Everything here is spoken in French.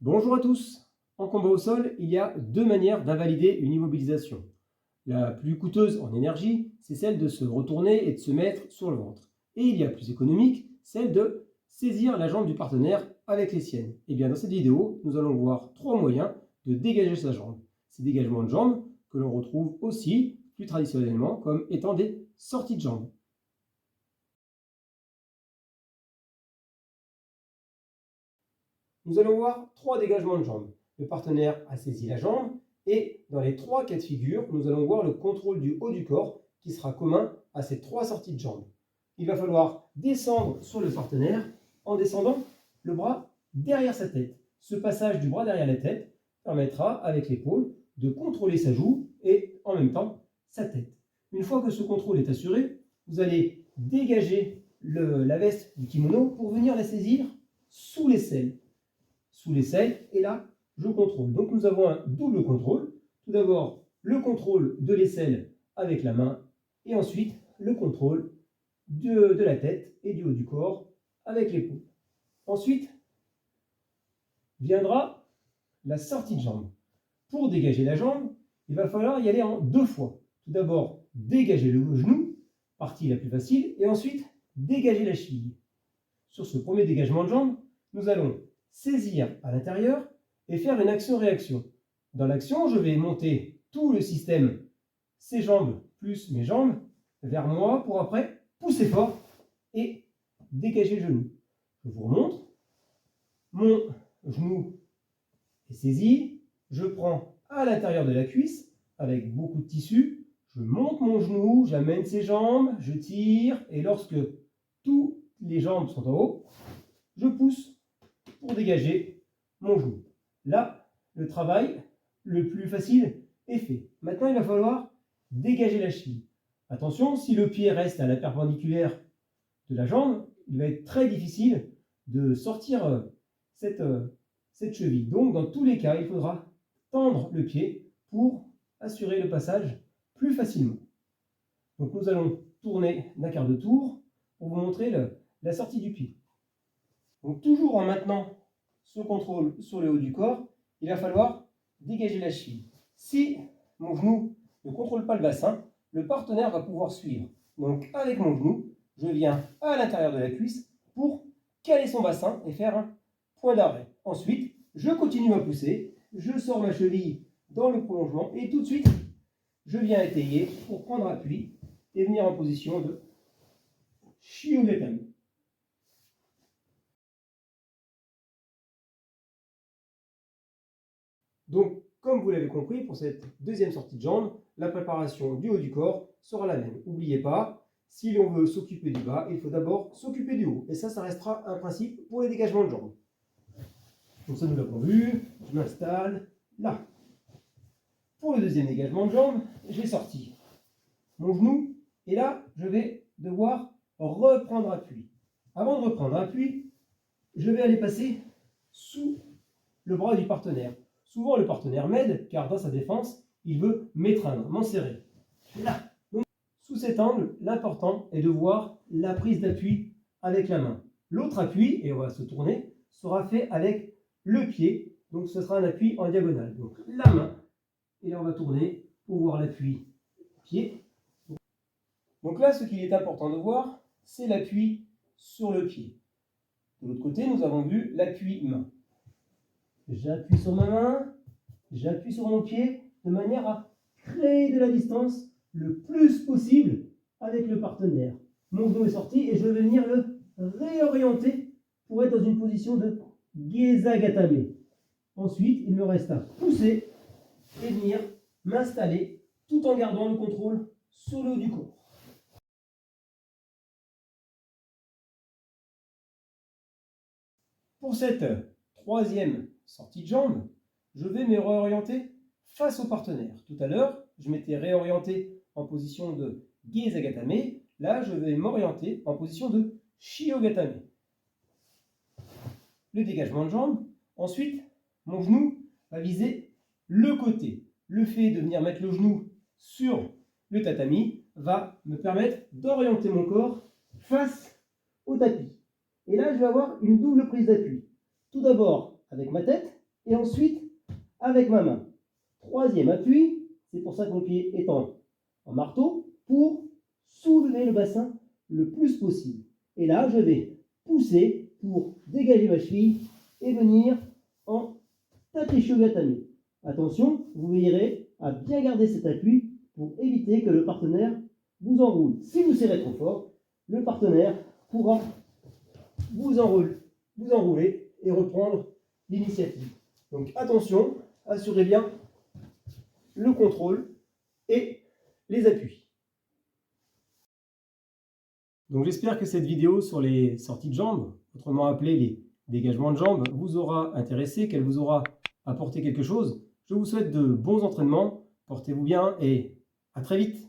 Bonjour à tous. En combat au sol, il y a deux manières d'invalider une immobilisation. La plus coûteuse en énergie, c'est celle de se retourner et de se mettre sur le ventre. Et il y a plus économique, celle de saisir la jambe du partenaire avec les siennes. Et bien dans cette vidéo, nous allons voir trois moyens de dégager sa jambe. Ces dégagements de jambes que l'on retrouve aussi, plus traditionnellement, comme étant des sorties de jambes. Nous allons voir trois dégagements de jambes. Le partenaire a saisi la jambe et dans les trois cas de figure, nous allons voir le contrôle du haut du corps qui sera commun à ces trois sorties de jambes. Il va falloir descendre sur le partenaire en descendant le bras derrière sa tête. Ce passage du bras derrière la tête permettra avec l'épaule de contrôler sa joue et en même temps sa tête. Une fois que ce contrôle est assuré, vous allez dégager la veste du kimono pour venir la saisir sous l'aisselle. Sous l'aisselle, et là, je contrôle. Donc nous avons un double contrôle. Tout d'abord, le contrôle de l'aisselle avec la main, et ensuite le contrôle de la tête et du haut du corps avec l'épaule. Ensuite, viendra la sortie de jambe. Pour dégager la jambe, il va falloir y aller en deux fois. Tout d'abord, dégager le genou, partie la plus facile, et ensuite, dégager la cheville. Sur ce premier dégagement de jambe, nous allons saisir à l'intérieur et faire une action-réaction. Dans l'action, je vais monter tout le système, ses jambes plus mes jambes, vers moi pour après pousser fort et dégager le genou. Je vous remontre. Mon genou est saisi. Je prends à l'intérieur de la cuisse avec beaucoup de tissu. Je monte mon genou, j'amène ses jambes, je tire et lorsque toutes les jambes sont en haut, je pousse pour dégager mon genou. Là, le travail le plus facile est fait. Maintenant, il va falloir dégager la cheville. Attention, si le pied reste à la perpendiculaire de la jambe, il va être très difficile de sortir cette cheville. Donc, dans tous les cas, il faudra tendre le pied pour assurer le passage plus facilement. Donc, nous allons tourner d'un quart de tour pour vous montrer la sortie du pied. Donc toujours en maintenant ce contrôle sur le haut du corps, il va falloir dégager la cheville. Si mon genou ne contrôle pas le bassin, le partenaire va pouvoir suivre. Donc avec mon genou, je viens à l'intérieur de la cuisse pour caler son bassin et faire un point d'arrêt. Ensuite, je continue à pousser, je sors ma cheville dans le prolongement et tout de suite, je viens étayer pour prendre appui et venir en position de Shiogatami. Donc, comme vous l'avez compris, pour cette deuxième sortie de jambe, la préparation du haut du corps sera la même. N'oubliez pas, si l'on veut s'occuper du bas, il faut d'abord s'occuper du haut. Et ça restera un principe pour les dégagements de jambes. Donc ça, nous l'avons vu. Je m'installe là. Pour le deuxième dégagement de jambes, j'ai sorti mon genou. Et là, je vais devoir reprendre appui. Avant de reprendre appui, je vais aller passer sous le bras du partenaire. Souvent, le partenaire m'aide, car dans sa défense, il veut m'étreindre, m'enserrer. Là. Donc, sous cet angle, l'important est de voir la prise d'appui avec la main. L'autre appui, et on va se tourner, sera fait avec le pied. Donc, ce sera un appui en diagonale. Donc, la main, et là, on va tourner pour voir l'appui pied. Donc là, ce qu'il est important de voir, c'est l'appui sur le pied. De l'autre côté, nous avons vu l'appui main. J'appuie sur ma main, j'appuie sur mon pied, de manière à créer de la distance le plus possible avec le partenaire. Mon genou est sorti et je vais venir le réorienter pour être dans une position de Gezagatame. Ensuite, il me reste à pousser et venir m'installer tout en gardant le contrôle sur le haut du corps. Pour cette troisième sortie de jambe, je vais me réorienter face au partenaire. Tout à l'heure, je m'étais réorienté en position de Gezagatame. Là, je vais m'orienter en position de Shiogatame. Le dégagement de jambe. Ensuite, mon genou va viser le côté. Le fait de venir mettre le genou sur le tatami va me permettre d'orienter mon corps face au tapis. Et là, je vais avoir une double prise d'appui. Tout d'abord avec ma tête, et ensuite avec ma main. Troisième appui, c'est pour ça que mon pied est en marteau, pour soulever le bassin le plus possible. Et là, je vais pousser pour dégager ma cheville et venir en tateshi gatame. Attention, vous veillerez à bien garder cet appui pour éviter que le partenaire vous enroule. Si vous serrez trop fort, le partenaire pourra vous enrouler et reprendre l'initiative. Donc attention, assurez bien le contrôle et les appuis. Donc j'espère que cette vidéo sur les sorties de jambes, autrement appelées les dégagements de jambes, vous aura intéressé, qu'elle vous aura apporté quelque chose. Je vous souhaite de bons entraînements, portez-vous bien et à très vite.